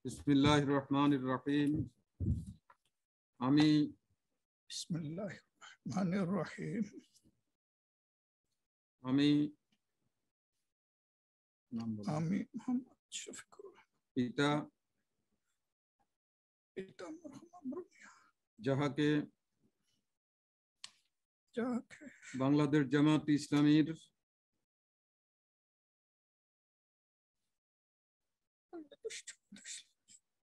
বিসমিল্লাহির রহমানির রহিম। আমি বিসমিল্লাহির রহমানির রহিম। আমি মোহাম্মদ শফিকুর পিতা যাহাকে বাংলাদেশ জামাত ইসলামীর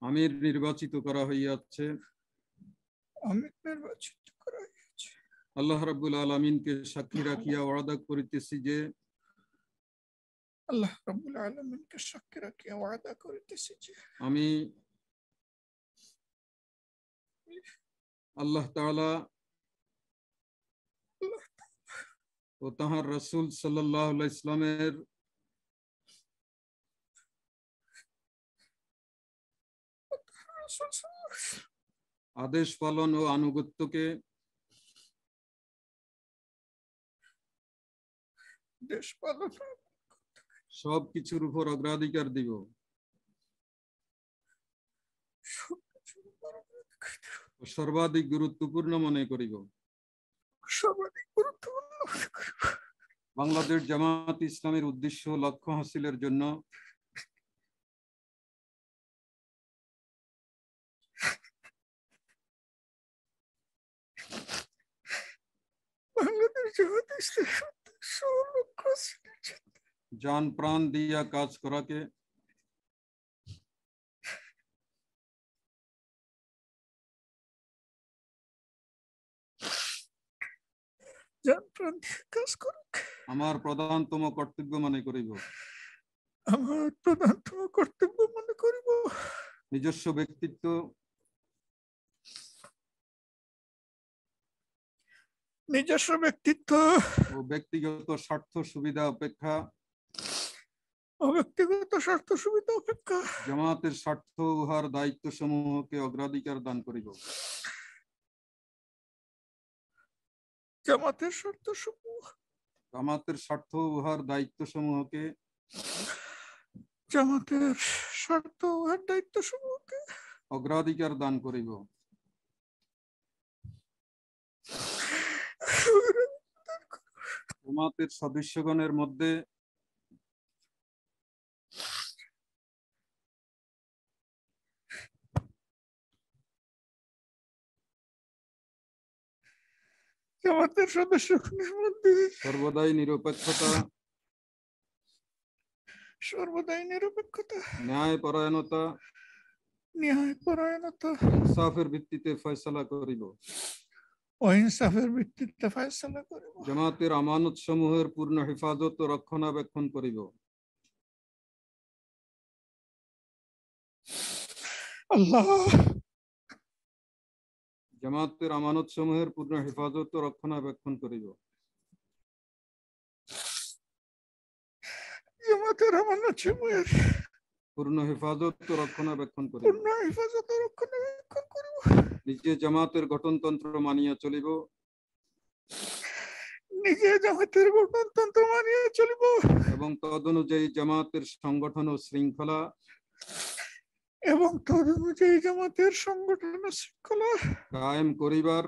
আমির নির্বাচিত করা হইয়াছে, আল্লাহ রাব্বুল আলামিনকে সাক্ষী রাখিয়া ওয়াদা করিতেছি যে আমি আল্লাহ তাআলা ও তাঁহার রাসূল সাল্লাল্লাহু আলাইহি ইসলামের আদেশ পালন ও আনুগত্যকে সব কিছুর উপর অগ্রাধিকার দিব। সর্বাধিক গুরুত্বপূর্ণ মনে করিব। বাংলাদেশ জামাত ইসলামের উদ্দেশ্য লক্ষ্য হাসিলের জন্য জান প্রাণ দিয়া কাজ করাকে আমার প্রধানতম কর্তব্য মনে করিব। নিজস্ব ব্যক্তিত্ব ও ব্যক্তিগত স্বার্থ সুবিধা অপেক্ষা জামাতের স্বার্থ উহার দায়িত্ব সমূহকে অগ্রাধিকার দান করিব। জামাতের স্বার্থ উহার দায়িত্ব সমূহকে অগ্রাধিকার দান করিব। জামাতের সদস্যগণের মধ্যে সর্বদাই নিরপেক্ষতা, ন্যায়পরায়ণতা, ইনসাফের ভিত্তিতে ফয়সালা করিব। জামাতের আমানত সমূহের পূর্ণ হেফাজত ও রক্ষণাবেক্ষণ করিব। জামাতের আমানত সমূহের পূর্ণ হেফাজত ও রক্ষণাবেক্ষণ করিব। পূর্ণ হেফাজত ও রক্ষণাবেক্ষণ করিব। নিজে জামাতের গঠনতন্ত্র মানিয়া চলিব। এবং তদনুযায়ী জামাতের সংগঠন ও শৃঙ্খলা কায়েম করিবার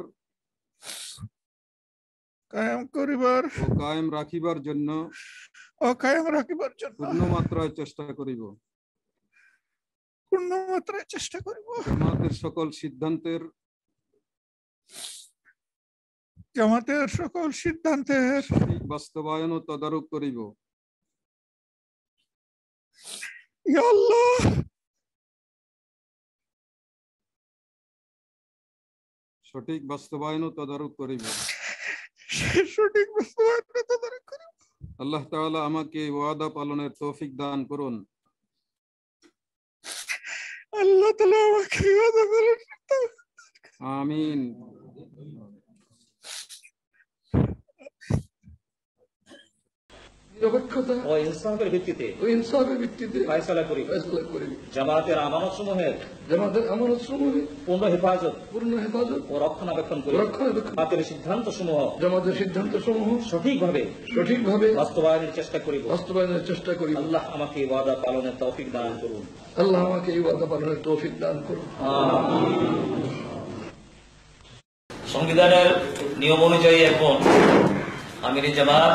ও কায়েম রাখিবার জন্য পূর্ণ মাত্রায় চেষ্টা করিব। জামাতের সকল সিদ্ধান্তের সঠিক বাস্তবায়ন ও তদারক করিব। সঠিক বাস্তবায়ন ও তদারক করিব। আল্লাহ তাআলা আমাকে ওয়াদা পালনের তৌফিক দান করুন। আমিন। নিরপেক্ষতা ও ইনসাফের ভিত্তিতে ও ইনসাফের ভিত্তিতে ফয়সালা করিব। ফয়সালা করিব। জামাতের আমানতসমূহের জামাতের আমানতসমূহের পূর্ণ হেফাজত পূর্ণ হেফাজত ও রক্ষণাবেক্ষণ করিব। জামাতের সিদ্ধান্তসমূহ জামাতের সিদ্ধান্তসমূহ সঠিকভাবে বাস্তবায়নের চেষ্টা করিব। আল্লাহ আমাকে এই ওয়াদা পালনের তৌফিক দান করুন। আল্লাহ আমাকে এই ওয়াদা পালনের তৌফিক দান করুন। সংবিধানের নিয়ম অনুযায়ী এখন আমির জামাত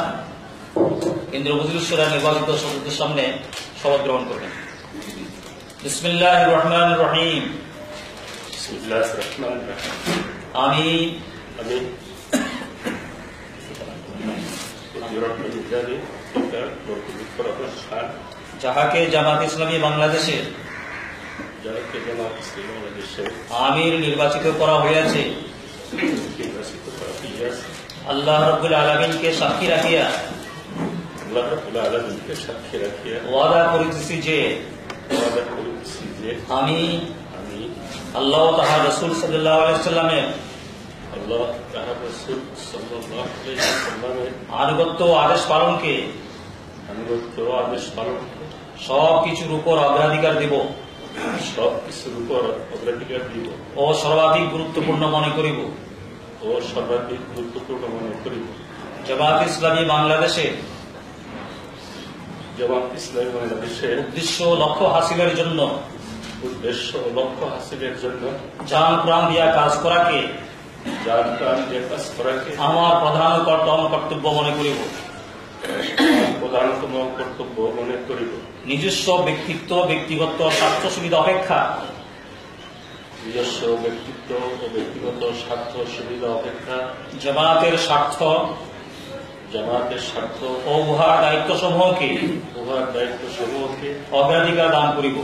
কেন্দ্রীয় মজলিস শুরা নির্বাচিত সদস্যদের সামনে শপথ গ্রহণ করবেন। বিসমিল্লাহির রহমানির রহিম। আমি যাহাকে জামাত ইসলামী বাংলাদেশের আমির নির্বাচিত করা হইয়াছে, আল্লাহ রাব্বুল আলামিনকে সাক্ষী রাখিয়া ওয়াদা করিতেছি যে আমি আল্লাহ ও তাহার রাসূল সাল্লাল্লাহু আলাইহি ওয়াসাল্লামের আনুগত্য ও আদেশ পালনকে সব কিছুর উপর অগ্রাধিকার দিব ও সর্বাধিক গুরুত্বপূর্ণ মনে করিব। জামাত ইসলামী বাংলাদেশে উদ্দেশ্য ও লক্ষ্য হাসিলের জন্য জান প্রাণ দিয়া কাজ করাকে আমার প্রধান কর্তব্য মনে করিব। নিজস্ব ব্যক্তিত্ব ব্যক্তিগত স্বার্থ সুবিধা অপেক্ষা জামাতের স্বার্থ ও উহার দায়িত্ব সমূহকে অগ্রাধিকার দান করিব।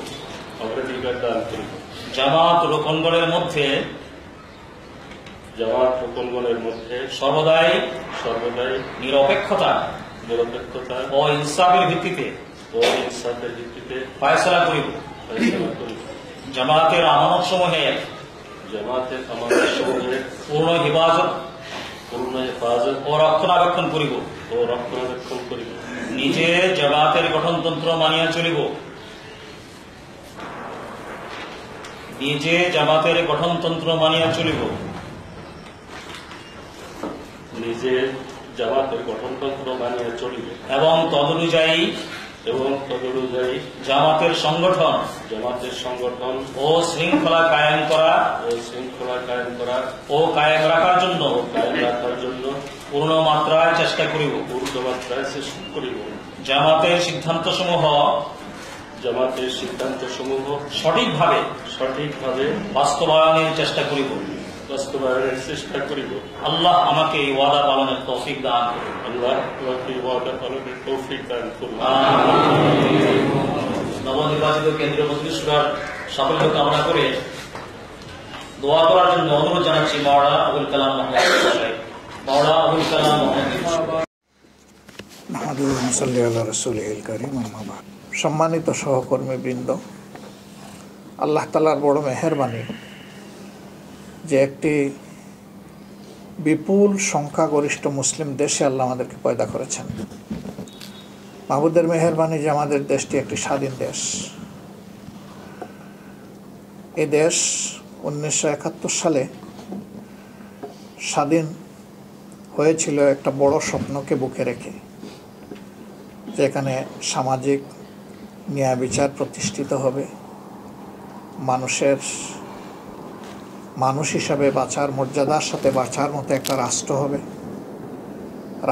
জামাত রোকনগণের মধ্যে সর্বদাই নিরপেক্ষতা ও ইনসাফের ভিত্তিতে ফয়সালা করিব। জামাতের আমানত সমূহের পূর্ণ হেফাজত ও রক্ষণাবেক্ষণ করিব। নিজে জামাতের গঠনতন্ত্র মানিয়া চলিব। এবং তদনুযায়ী জামাতের সংগঠন ও শৃঙ্খলা কায়েম করা ও কায়েম রাখার জন্য পূর্ণ মাত্রায় চেষ্টা করিব। জামাতের সিদ্ধান্তসমূহ সঠিকভাবে বাস্তবায়নের চেষ্টা করিব। আল্লাহ আমাকে এই ওয়াদা পালনের তৌফিক দান করুন। নবনির্বাচিত কেন্দ্রীয় মজলিস শুরার সাফল্য কামনা করে দোয়া করার জন্য অনুরোধ জানাচ্ছি মাওলানা আবুল কালাম মোহাম্মদ। সম্মানিত সহকর্মীবৃন্দ, আল্লাহ তাআলার বড় মেহেরবানি যে একটি বিপুল সংখ্যাগরিষ্ঠ মুসলিম দেশে আল্লাহ আমাদেরকে পয়দা করেছেন। মাহবুদের মেহেরবানি যে আমাদের দেশটি একটি স্বাধীন দেশ। এই দেশ 1971 সালে স্বাধীন হয়েছিল একটা বড় স্বপ্নকে বুকে রেখে, যেখানে সামাজিক ন্যায় বিচার প্রতিষ্ঠিত হবে, মানুষ হিসাবে বাঁচার মর্যাদার সাথে বাঁচার মতো একটা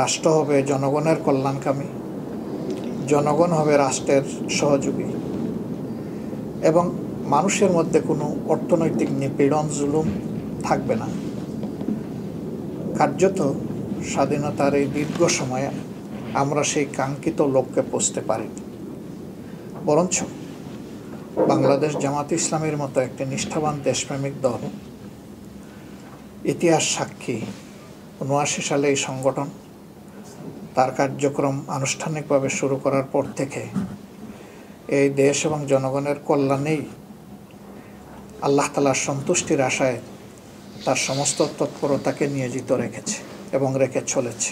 রাষ্ট্র হবে জনগণের কল্যাণকামী, জনগণ হবে রাষ্ট্রের সহযোগী এবং মানুষের মধ্যে কোনো অর্থনৈতিক নিপীড়ন জুলুম থাকবে না। কার্যত স্বাধীনতার এই দীর্ঘ সময়ে আমরা সেই কাঙ্ক্ষিত লক্ষ্যে পৌঁছতে পারিনি, বরঞ্চ বাংলাদেশ জামাত ইসলামের মতো একটি নিষ্ঠাবান দেশপ্রেমিক দল, ইতিহাস সাক্ষী 79 সালে এই সংগঠন তার কার্যক্রম আনুষ্ঠানিকভাবে শুরু করার পর থেকে এই দেশ এবং জনগণের কল্যাণেই আল্লাহ তাআলার সন্তুষ্টির আশায় তার সমস্ত তৎপরতাকে নিয়োজিত রেখেছে এবং রেখে চলেছে।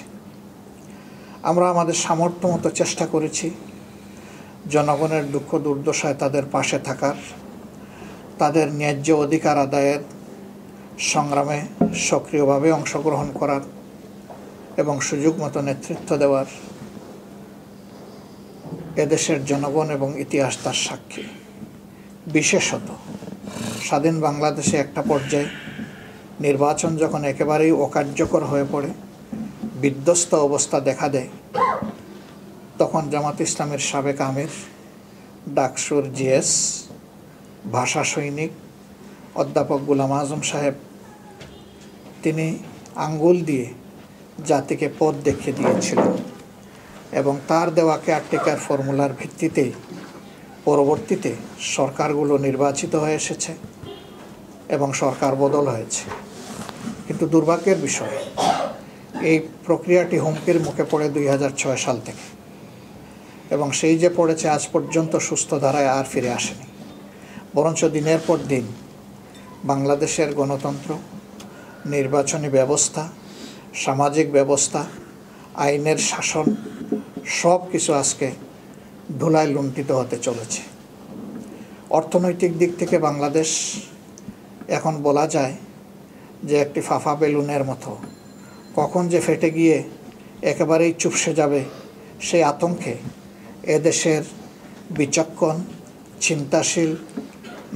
আমরা আমাদের সামর্থ্য মতো চেষ্টা করেছি জনগণের দুঃখ দুর্দশায় তাদের পাশে থাকার, তাদের ন্যায্য অধিকার আদায়ের সংগ্রামে সক্রিয়ভাবে অংশগ্রহণ করার এবং সুযোগ মতো নেতৃত্ব দেওয়ার। এদেশের জনগণ এবং ইতিহাস তার সাক্ষী। বিশেষত স্বাধীন বাংলাদেশে একটা পর্যায়ে নির্বাচন যখন একেবারেই অকার্যকর হয়ে পড়ে, বিধ্বস্ত অবস্থা দেখা দেয়, তখন জামাত ইসলামের সাবেক আমির ডাকসুর জিএস, ভাষা সৈনিক অধ্যাপক গোলাম আজম সাহেব, তিনি আঙ্গুল দিয়ে জাতিকে পথ দেখিয়ে দিয়েছিলেন এবং তার দেওয়া কেয়ারটেকার ফর্মুলার ভিত্তিতেই পরবর্তীতে সরকারগুলো নির্বাচিত হয়ে এসেছে এবং সরকার বদল হয়েছে। কিন্তু দুর্ভাগ্যের বিষয়, এই প্রক্রিয়াটি হুমকির মুখে পড়ে 2006 সাল থেকে, এবং সেই যে পড়েছে আজ পর্যন্ত সুস্থ ধারায় আর ফিরে আসেনি। বরঞ্চ দিনের পর দিন বাংলাদেশের গণতন্ত্র, নির্বাচনী ব্যবস্থা, সামাজিক ব্যবস্থা, আইনের শাসন সব কিছু আজকে ধুলায় লুণ্ঠিত হতে চলেছে। অর্থনৈতিক দিক থেকে বাংলাদেশ এখন বলা যায় যে একটি ফাফা বেলুনের মতো, কখন যে ফেটে গিয়ে একেবারেই চুপসে যাবে সেই আতঙ্কে এদেশের বিচক্ষণ, চিন্তাশীল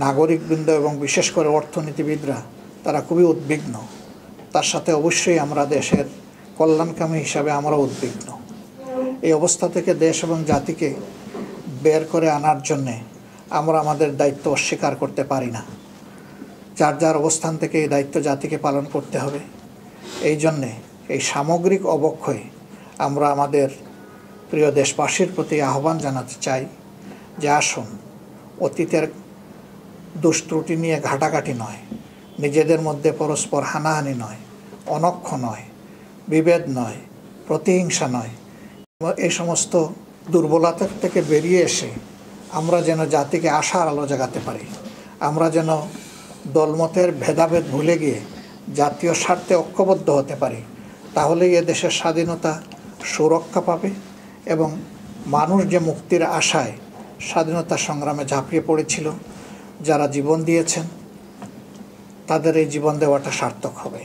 নাগরিকবৃন্দ এবং বিশেষ করে অর্থনীতিবিদরা তারা খুবই উদ্বিগ্ন। তার সাথে অবশ্যই আমরা দেশের কল্যাণকামী হিসাবে আমরা উদ্বিগ্ন। এই অবস্থা থেকে দেশ এবং জাতিকে বের করে আনার জন্যে আমরা আমাদের দায়িত্ব অস্বীকার করতে পারি না। যার যার অবস্থান থেকে এই দায়িত্ব জাতিকে পালন করতে হবে। এই জন্যে এই সামগ্রিক অবক্ষয়ে আমরা আমাদের প্রিয় দেশবাসীর প্রতি আহ্বান জানাতে চাই যে আসুন, অতীতের দুষ্ত্রুটি নিয়ে ঘাটাঘাটি নয়, নিজেদের মধ্যে পরস্পর হানাহানি নয়, অনক্ষ নয়, বিভেদ নয়, প্রতিহিংসা নয়, এই সমস্ত দুর্বলতা থেকে বেরিয়ে এসে আমরা যেন জাতিকে আশার আলো জাগাতে পারি। আমরা যেন দলমতের ভেদাভেদ ভুলে গিয়ে জাতীয় স্বার্থে ঐক্যবদ্ধ হতে পারি। তাহলেই এ দেশের স্বাধীনতা সুরক্ষা পাবে এবং মানুষ যে মুক্তির আশায় স্বাধীনতা সংগ্রামে ঝাঁপিয়ে পড়েছিল, যারা জীবন দিয়েছেন, তাদের এই জীবন দেওয়াটা সার্থক হবে।